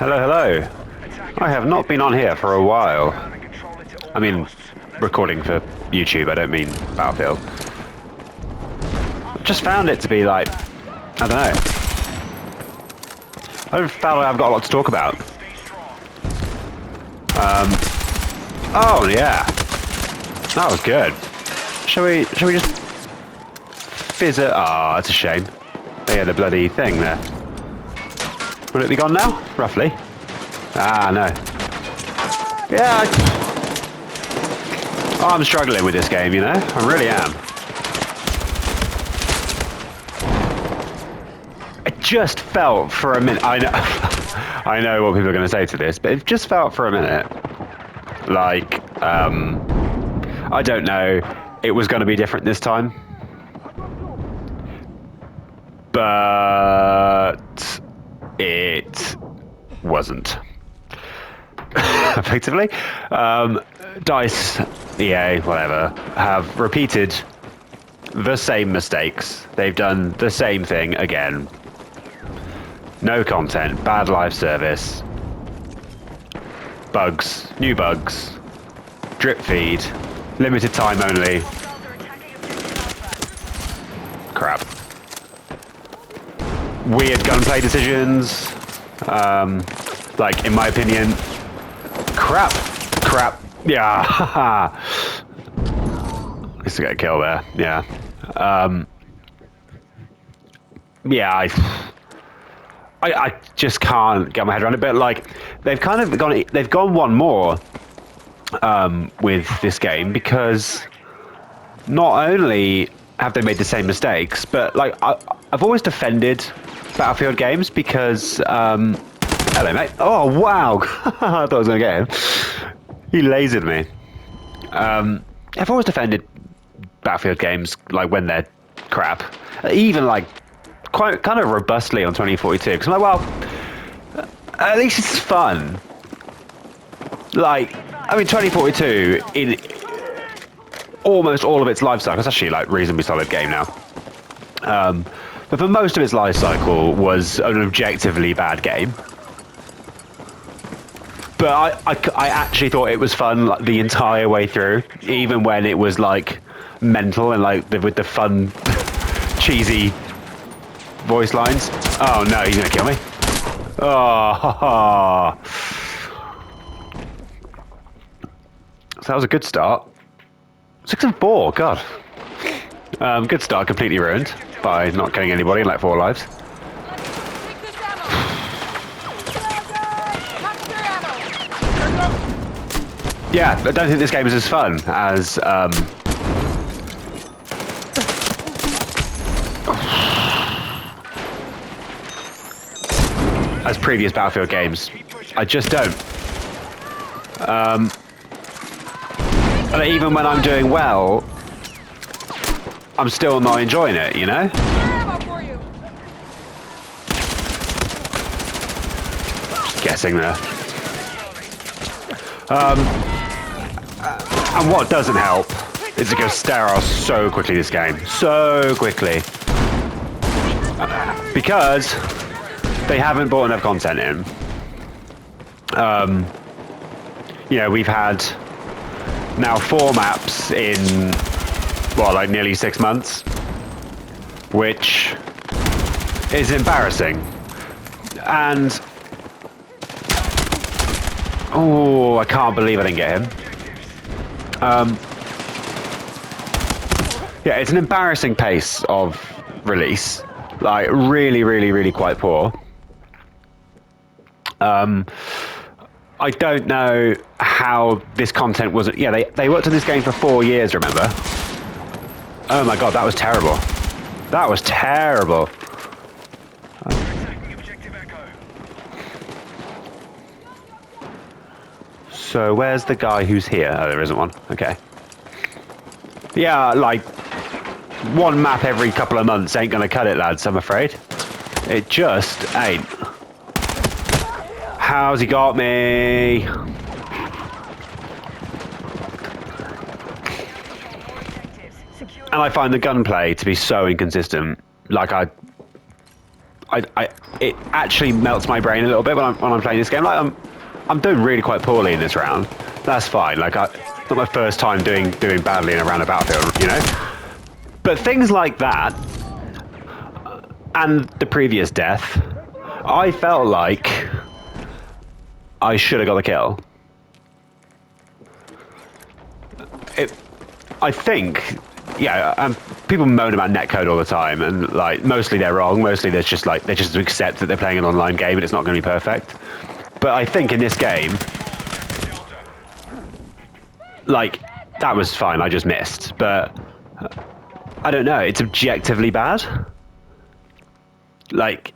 Hello, hello. I have not been on here for a while. I mean, recording for YouTube, I don't mean Battlefield. I just found it to be like, I don't know. I found like I've got a lot to talk about. Oh yeah. That was good. Shall we just fizz it? Ah, it's a shame. They had a bloody thing there. Will it be gone now? Roughly. Ah, no. Yeah. I'm struggling with this game, you know? I really am. It just felt for a minute. I know, I know what people are going to say to this, but it just felt for a minute like, I don't know, it was going to be different this time. But it wasn't. Effectively. DICE, EA, whatever, have repeated the same mistakes. They've done the same thing again. No content, bad live service, bugs, new bugs, drip feed, limited time only. Crap. Weird gunplay decisions. Like, in my opinion, crap. Yeah, haha. At least I got a kill there. Yeah. Yeah, I just can't get my head around it. But like, they've kind of gone one more with this game, because not only have they made the same mistakes, but like I've always defended Battlefield games because hello mate. Oh wow, I thought I was gonna get him. He lasered me. I've always defended Battlefield games like when they're crap, even like quite kind of robustly on 2042, because I'm like, well, at least it's fun. Like, I mean, 2042 in almost all of its life cycle, it's actually like reasonably solid game now. But for most of its life cycle was an objectively bad game. But I actually thought it was fun like the entire way through, even when it was like mental and like with the fun, cheesy voice lines. Oh no, he's gonna kill me. Oh, so that was a good start. 6-4, God. Good start, completely ruined by not killing anybody in like 4 lives. Yeah, I don't think this game is as fun as previous Battlefield games. I just don't. And even when I'm doing well, I'm still not enjoying it, you know? Just guessing there. And what doesn't help is it goes sterile so quickly, this game. So quickly. Because they haven't brought enough content in. You know, we've had now 4 maps in, well, like nearly 6 months, which is embarrassing. And oh, I can't believe I didn't get him. Yeah, it's an embarrassing pace of release. Like, really quite poor. I don't know how this content was. Yeah, they worked on this game for 4 years, remember? Oh my god, that was terrible. That was terrible. So where's the guy who's here? Oh, there isn't one. Okay. Yeah, like, 1 map every couple of months ain't gonna cut it, lads, I'm afraid. It just ain't. How's he got me? And I find the gunplay to be so inconsistent. Like, it actually melts my brain a little bit when I'm playing this game. Like I'm doing really quite poorly in this round. That's fine. Like it's not my first time doing badly in a round of Battlefield, you know. But things like that, and the previous death, I felt like I should have got the kill. I think, yeah, people moan about netcode all the time, and like mostly they're wrong. Mostly there's just like they just accept that they're playing an online game and it's not going to be perfect. But I think in this game, like that was fine. I just missed, but I don't know. It's objectively bad. Like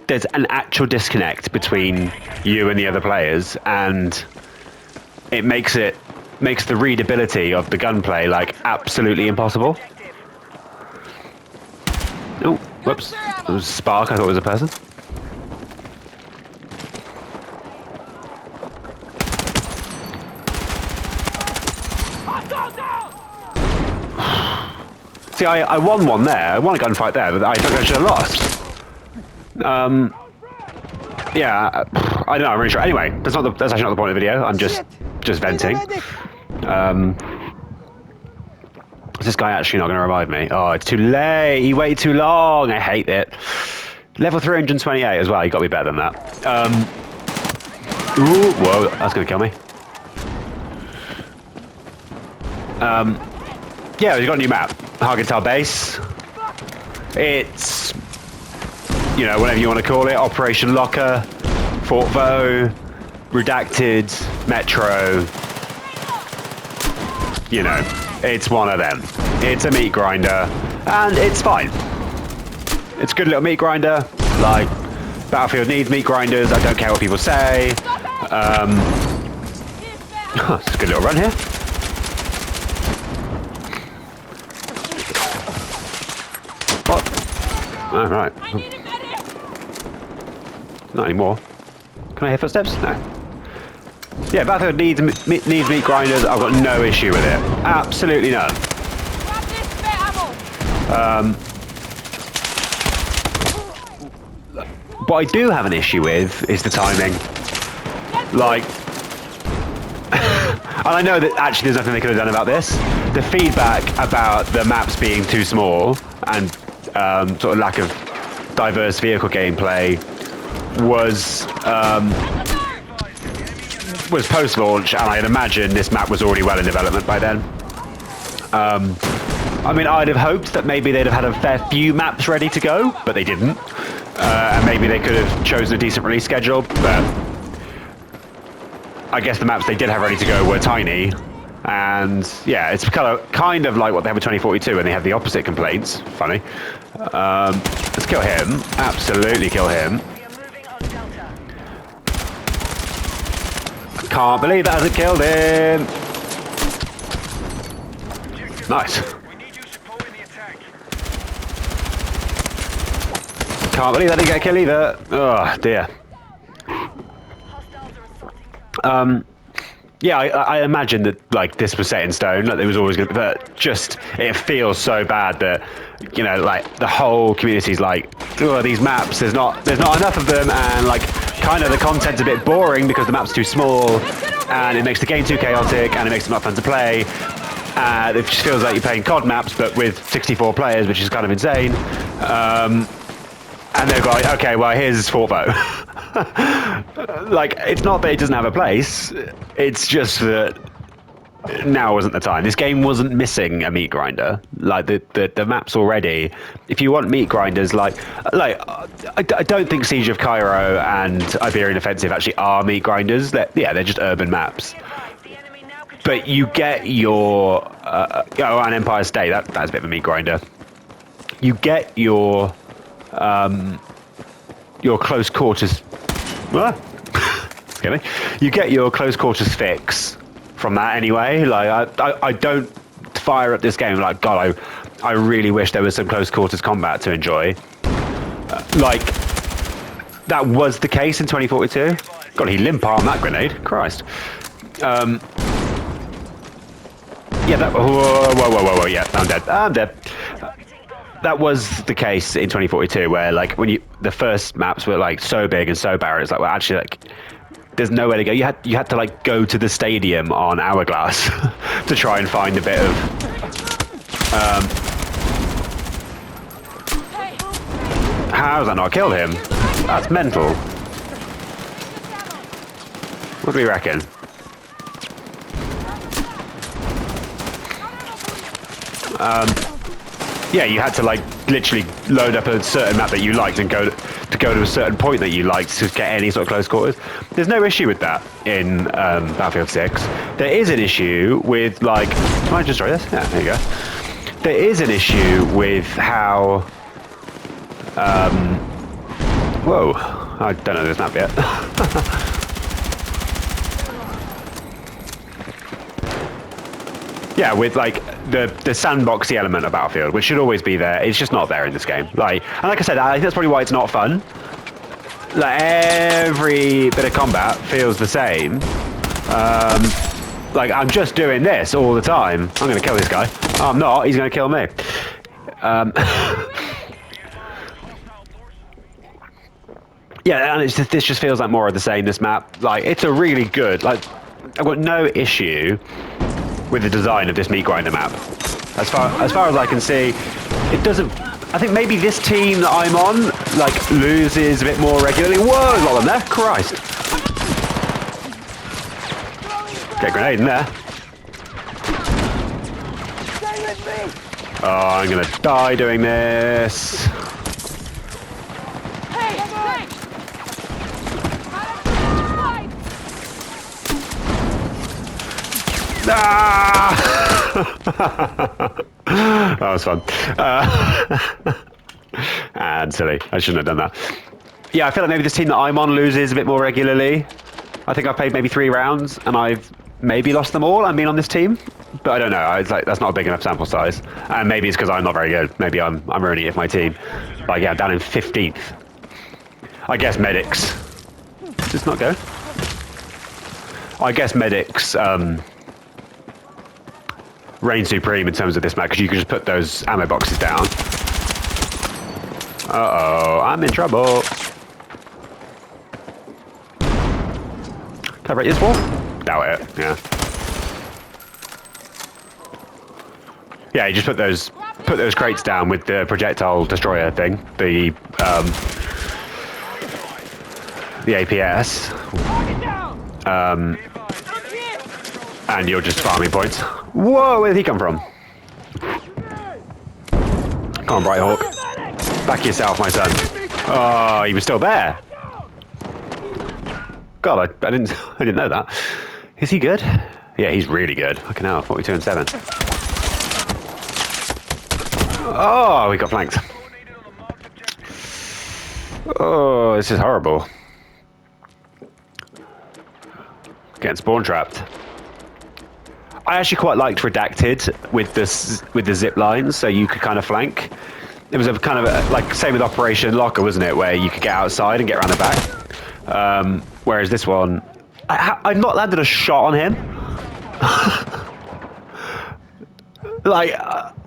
there's an actual disconnect between you and the other players, and it makes the readability of the gunplay like absolutely impossible. Oh, whoops! It was a spark. I thought it was a person. See, I won one there. I won a gunfight there, but I think I should have lost. Yeah, I don't know. I'm really sure. Anyway, that's actually not the point of the video. I'm just venting. Is this guy actually not going to revive me? Oh, it's too late. He waited too long. I hate it. Level 328 as well. You got to be better than that. Ooh, whoa, that's going to kill me. Yeah, we've got a new map. Hargental Base. It's, you know, whatever you want to call it. Operation Locker, Fort Vaux, Redacted, Metro. You know, it's one of them. It's a meat grinder, and it's fine. It's a good little meat grinder. Like, Battlefield needs meat grinders. I don't care what people say. It's a good little run here. What? Oh, right. Not anymore. Can I hear footsteps? No. Yeah, Battlefield needs meat grinders. I've got no issue with it. Absolutely none. What I do have an issue with is the timing. Like, and I know that actually there's nothing they could have done about this. The feedback about the maps being too small and sort of lack of diverse vehicle gameplay was post-launch, and I'd imagine this map was already well in development by then. I mean, I'd have hoped that maybe they'd have had a fair few maps ready to go, but they didn't. And maybe they could have chosen a decent release schedule, but I guess the maps they did have ready to go were tiny. And yeah, it's kind of like what they have with 2042 when they have the opposite complaints. Funny. Let's kill him. Absolutely kill him. Can't believe that hasn't killed him. Nice. Can't believe that didn't get a kill either. Oh dear. Yeah, I imagine that like this was set in stone, like it was always going to be, but just it feels so bad that, you know, like the whole community's like, oh, these maps, there's not enough of them, and like kind of the content's a bit boring because the map's too small, and it makes the game too chaotic, and it makes it not fun to play. It just feels like you're playing COD maps, but with 64 players, which is kind of insane. And they're like, okay, well, here's Fort Vaux. Like, it's not that it doesn't have a place. It's just that now wasn't the time. This game wasn't missing a meat grinder. Like, the map's already. If you want meat grinders, like I don't think Siege of Cairo and Iberian Offensive actually are meat grinders. They're just urban maps. But you get your and Empire State. That's a bit of a meat grinder. You get your close quarters. Excuse me. You get your close quarters fix from that anyway. Like I don't fire up this game like, God, I really wish there was some close quarters combat to enjoy. Like that was the case in 2042. God, he limp armed that grenade. Christ. Yeah, that. Whoa. Yeah, I'm dead. that was the case in 2042, where like the first maps were like so big and so barren. It's like, well, actually, like there's nowhere to go. You had to like go to the stadium on Hourglass to try and find a bit of. How has that not killed him? That's mental. What do we reckon? Yeah, you had to like literally load up a certain map that you liked and go to a certain point that you liked to get any sort of close quarters. There's no issue with that in Battlefield 6. There is an issue with like. Can I destroy this? Yeah, there you go. There is an issue with how. Whoa! I don't know this map yet. Yeah, with like the sandboxy element of Battlefield, which should always be there, it's just not there in this game. And like I said, I think that's probably why it's not fun. Like every bit of combat feels the same. Like I'm just doing this all the time. I'm going to kill this guy. Oh, I'm not. He's going to kill me. Yeah, and this just feels like more of the same. This map, like it's a really good. Like I've got no issue with the design of this meat grinder map. As far as I can see, it doesn't. I think maybe this team that I'm on like loses a bit more regularly. Whoa, a lot of them there. Christ. Get a grenade in there. Oh, I'm gonna die doing this. Ah! That was fun. And silly. I shouldn't have done that. Yeah, I feel like maybe this team that I'm on loses a bit more regularly. I think I've played maybe 3 rounds and I've maybe lost them all. I've been on this team, but I don't know. It's like that's not a big enough sample size, and maybe it's because I'm not very good. Maybe I'm ruining it for my team. Like yeah, down in 15th. I guess medics. Does this not go? I guess medics. Reign supreme in terms of this map because you can just put those ammo boxes down. Uh-oh, I'm in trouble. Can I break this wall? Doubt it, yeah. Yeah, you just put those crates down with the projectile destroyer thing, the APS. And you're just farming points. Whoa, where did he come from? Come on, Brighthawk. Back yourself, my son. Oh, he was still there. God, I didn't know that. Is he good? Yeah, he's really good. Fucking hell, 42 and 7. Oh, we got flanked. Oh, this is horrible. Getting spawn trapped. I actually quite liked Redacted with the zip lines, so you could kind of flank. It was a kind of like same with Operation Locker, wasn't it, where you could get outside and get around the back. Whereas this one, I've not landed a shot on him. Like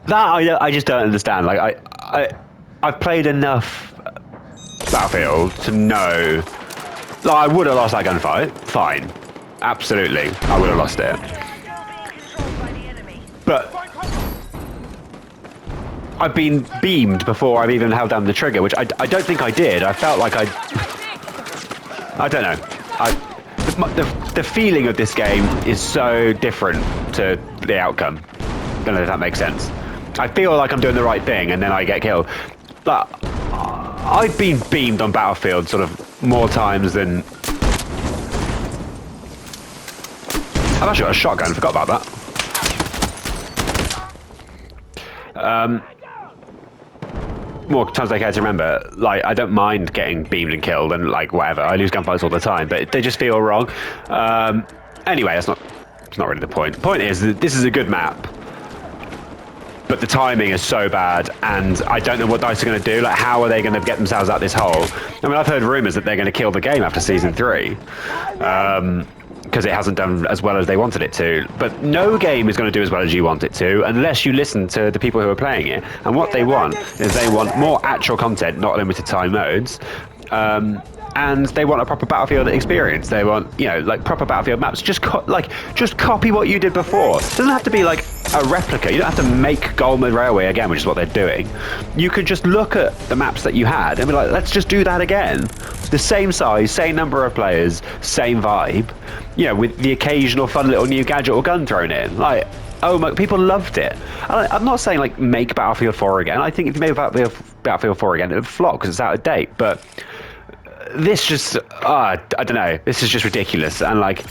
that, I just don't understand. Like I've played enough Battlefield to know. Like I would have lost that gunfight. Fine, absolutely, I would have lost it. But I've been beamed before I've even held down the trigger, which I don't think I did. I felt like I don't know. The feeling of this game is so different to the outcome. I don't know if that makes sense. I feel like I'm doing the right thing, and then I get killed. But I've been beamed on Battlefield sort of more times than... I've actually got a shotgun, forgot about that. More times I care to remember. Like, I don't mind getting beamed and killed and like whatever. I lose gunfights all the time, but they just feel wrong. Anyway, it's not really the point. The point is that this is a good map, but the timing is so bad, and I don't know what DICE are going to do. Like, how are they going to get themselves out this hole? I mean, I've heard rumours that they're going to kill the game after Season 3. because it hasn't done as well as they wanted it to. But no game is going to do as well as you want it to unless you listen to the people who are playing it. And what they want is they want more actual content, not limited time modes. And they want a proper Battlefield experience. They want, you know, like proper Battlefield maps. Just just copy what you did before. It doesn't have to be like a replica. You don't have to make Goldman Railway again, which is what they're doing. You could just look at the maps that you had and be like, let's just do that again. The same size, same number of players, same vibe. You know, with the occasional fun little new gadget or gun thrown in. Like, oh my, people loved it. I'm not saying like make Battlefield 4 again. I think if you made Battlefield 4 again, it would flop because it's out of date. But this just, I don't know. This is just ridiculous. And like,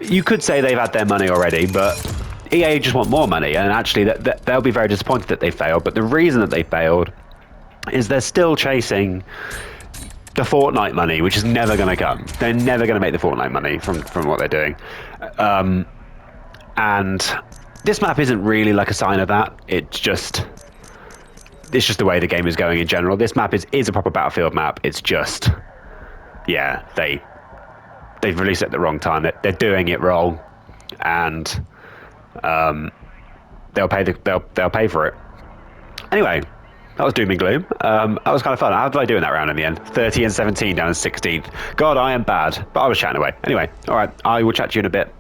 you could say they've had their money already, but EA just want more money. And actually, they'll be very disappointed that they failed. But the reason that they failed is they're still chasing the Fortnite money, which is never going to come. They're never going to make the Fortnite money from what they're doing. And this map isn't really like a sign of that. It's just the way the game is going in general. This map is a proper Battlefield map. It's just, yeah, they've released it at the wrong time. They're doing it wrong, and they'll pay for it. Anyway, that was doom and gloom. That was kind of fun. How did I do in that round in the end? 30 and 17 down to 16th. God, I am bad, but I was chatting away. Anyway, all right, I will chat to you in a bit.